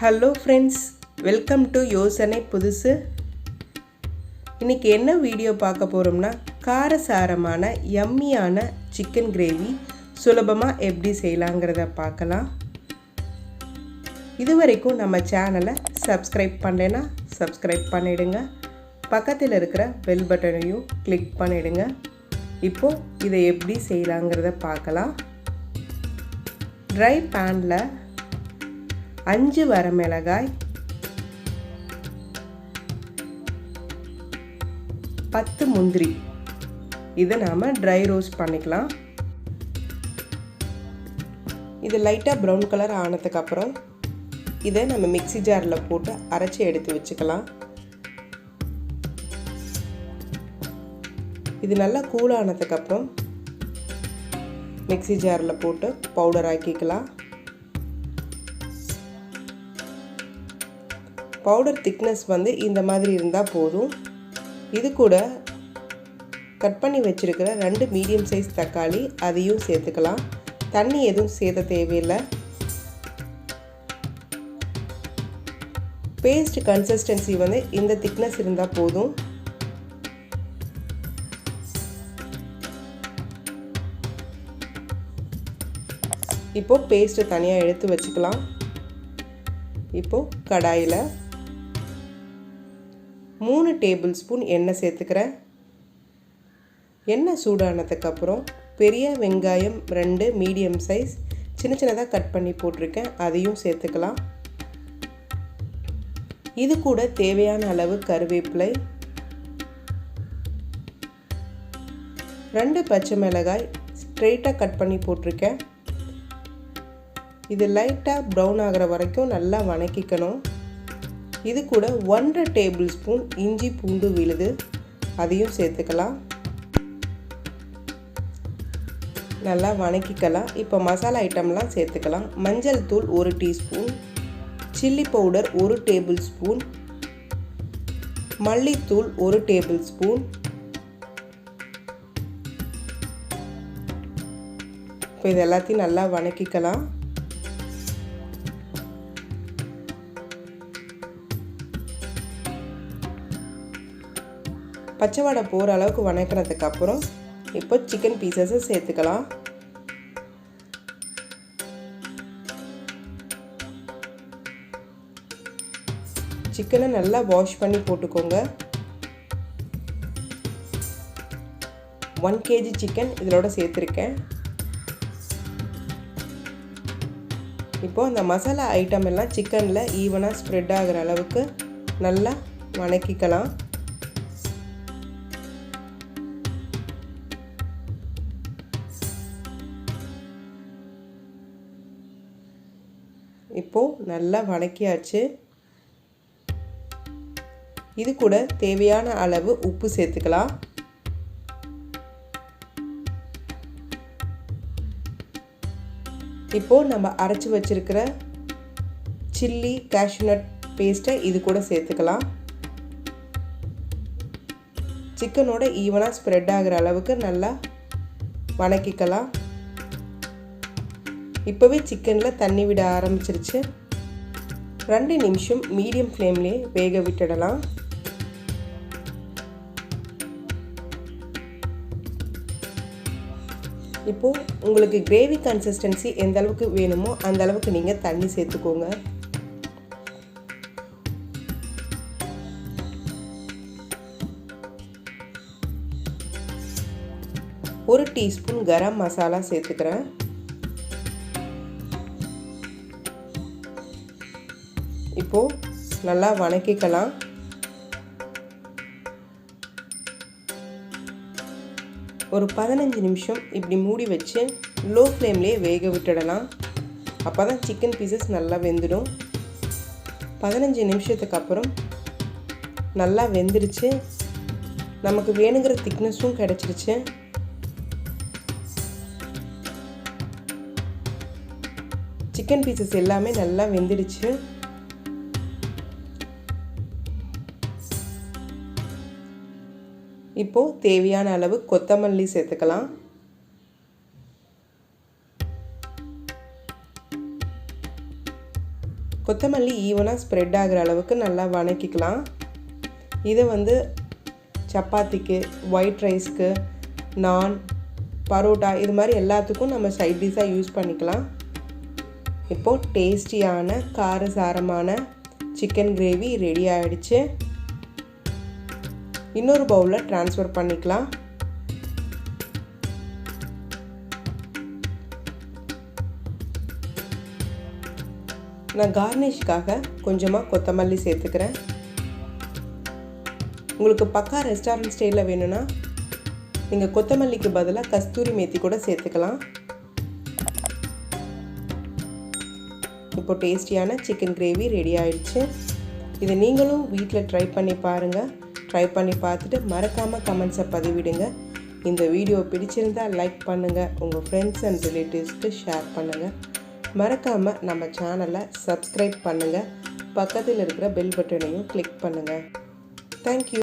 Hello friends, welcome to யோசனை புதுசு. இன்றைக்கி என்ன வீடியோ பார்க்க போகிறோம்னா, காரசாரமான யம்மியான சிக்கன் கிரேவி சுலபமாக எப்படி செய்யலாங்கிறத பார்க்கலாம். இது வரைக்கும் நம்ம சேனலை சப்ஸ்கிரைப் பண்ணலைன்னா சப்ஸ்கிரைப் பண்ணிவிடுங்க. பக்கத்தில் இருக்கிற பெல் பட்டனையும் கிளிக் பண்ணிவிடுங்க. இப்போது இதை எப்படி செய்யலாங்கிறத பார்க்கலாம். ட்ரை பேனில் 5 வரமிளகாய், 10 முந்திரி, இதை நாம் ட்ரை ரோஸ்ட் பண்ணிக்கலாம். இது லைட்டாக ப்ரௌன் கலர் ஆனதுக்கப்புறம் இதை நம்ம மிக்ஸி ஜாரில் போட்டு அரைச்சி எடுத்து வச்சுக்கலாம். இது நல்லா கூல் ஆனதுக்கப்புறம் மிக்ஸி ஜாரில் போட்டு பவுடர் ஆக்கிக்கலாம். பவுடர் திக்னஸ் இந்த மாதிரி இருந்தால் போதும். இது கூட கட் பண்ணி வச்சுருக்கிற 2 மீடியம் சைஸ் தக்காளி, அதையும் சேர்த்துக்கலாம். தண்ணி எதுவும் சேர்த்த தேவையில்லை. பேஸ்ட் கன்சிஸ்டன்சி இந்த திக்னஸ் இருந்தால் போதும். இப்போது பேஸ்ட்டு தனியாக எடுத்து வச்சுக்கலாம். இப்போது கடாயில் 3 டேபிள் ஸ்பூன் எண்ணெய் சேர்த்துக்கிறேன். எண்ணெய் சூடானதுக்கப்புறம் பெரிய வெங்காயம் 2 மீடியம் சைஸ் சின்ன சின்னதாக கட் பண்ணி போட்டிருக்கேன், அதையும் சேர்த்துக்கலாம். இது கூட தேவையான அளவு கருவேப்பிலை, 2 பச்சை மிளகாய் ஸ்ட்ரெயிட்டாக கட் பண்ணி போட்டிருக்கேன். இது லைட்டாக ப்ரௌன் ஆகிற வரைக்கும் நல்லா வணக்கிக்கணும். இது கூட 1/2 டேபிள் ஸ்பூன் இஞ்சி பூண்டு விழுது, அதையும் சேர்த்துக்கலாம். நல்லா வணக்கிக்கலாம். இப்போ மசாலா ஐட்டம்லாம் சேர்த்துக்கலாம். மஞ்சள் தூள் 1 teaspoon, chilli powder 1 table spoon, மல்லித்தூள் 1 டேபிள் ஸ்பூன். இப்போ இது எல்லாத்தையும் நல்லா வணக்கிக்கலாம். பச்சை வடை போகிற அளவுக்கு வணக்கினதுக்கப்புறம் இப்போ சிக்கன் பீசஸை சேர்த்துக்கலாம். சிக்கனை நல்லா வாஷ் பண்ணி போட்டுக்கோங்க. 1 kg சிக்கன் இதோட சேர்த்துருக்கேன். இப்போது அந்த மசாலா ஐட்டம் எல்லாம் சிக்கனில் ஈவனாக ஸ்ப்ரெட் ஆகிற அளவுக்கு நல்லா வணக்கிக்கலாம். இப்போது நல்லா வணக்கியாச்சு. இது கூட தேவையான அளவு உப்பு சேர்த்துக்கலாம். இப்போது நம்ம அரைச்சி வச்சிருக்கிற சில்லி கேஷ்யூநட் பேஸ்ட்டை இது கூட சேர்த்துக்கலாம். சிக்கனோட ஈவனாக ஸ்ப்ரெட் ஆகிற அளவுக்கு நல்லா வணக்கிக்கலாம். இப்போவே சிக்கனில் தண்ணி விட ஆரம்பிச்சிருச்சு. 2 நிமிஷம் மீடியம் ஃப்ளேம்லேயே வேக விட்டுடலாம். இப்போது உங்களுக்கு கிரேவி கன்சிஸ்டன்சி எந்த அளவுக்கு வேணுமோ அந்த அளவுக்கு நீங்கள் தண்ணி சேர்த்துக்கோங்க. ஒரு டீஸ்பூன் கரம் மசாலா சேர்த்துக்கிறேன். இப்போது நல்லா வணக்கிக்கலாம். ஒரு 15 நிமிஷம் இப்படி மூடி வச்சு லோ ஃப்ளேம்லேயே வேக விட்டுடலாம். அப்போ தான் சிக்கன் பீசஸ் நல்லா வெந்துடும். 15 நிமிஷத்துக்கு அப்புறம் நல்லா வெந்துடுச்சு. நமக்கு வேணுங்கிற திக்னஸும் கிடச்சிருச்சு. சிக்கன் பீசஸ் எல்லாமே நல்லா வெந்துடுச்சு. இப்போது தேவையான அளவு கொத்தமல்லி சேர்த்துக்கலாம். கொத்தமல்லி ஈவனாக ஸ்ப்ரெட் ஆகிற அளவுக்கு நல்லா வதக்கிக்கலாம். இதை சப்பாத்திக்கு, ஒயிட் ரைஸ்க்கு, நான், பரோட்டா இது மாதிரி எல்லாத்துக்கும் நம்ம சைட் டிஷ்ஷாக யூஸ் பண்ணிக்கலாம். இப்போது டேஸ்டியான காரசாரமான சிக்கன் கிரேவி ரெடி ஆகிடுச்சு. இன்னொரு பவுலில் ட்ரான்ஸ்ஃபர் பண்ணிக்கலாம். நான் கார்னிஷ்காக கொஞ்சமாக கொத்தமல்லி சேர்த்துக்கிறேன். உங்களுக்கு பக்கா ரெஸ்டாரண்ட் ஸ்டைலில் வேணும்னா நீங்கள் கொத்தமல்லிக்கு பதிலாக கஸ்தூரி மேத்தி கூட சேர்த்துக்கலாம். இப்போ டேஸ்டியான சிக்கன் கிரேவி ரெடி ஆயிடுச்சு. இதை நீங்களும் வீட்டில் ட்ரை பண்ணி பாருங்கள். ட்ரை பண்ணி பார்த்துட்டு மறக்காமல் கமெண்ட்ஸை பதிவிடுங்க. இந்த வீடியோ பிடிச்சிருந்தால் லைக் பண்ணுங்கள், உங்கள் ஃப்ரெண்ட்ஸ் அண்ட் ரிலேட்டிவ்ஸ்க்கு ஷேர் பண்ணுங்கள். மறக்காமல் நம்ம சேனலை சப்ஸ்கிரைப் பண்ணுங்கள். பக்கத்தில் இருக்கிற பெல் பட்டனையும் கிளிக் பண்ணுங்கள். தேங்க்யூ.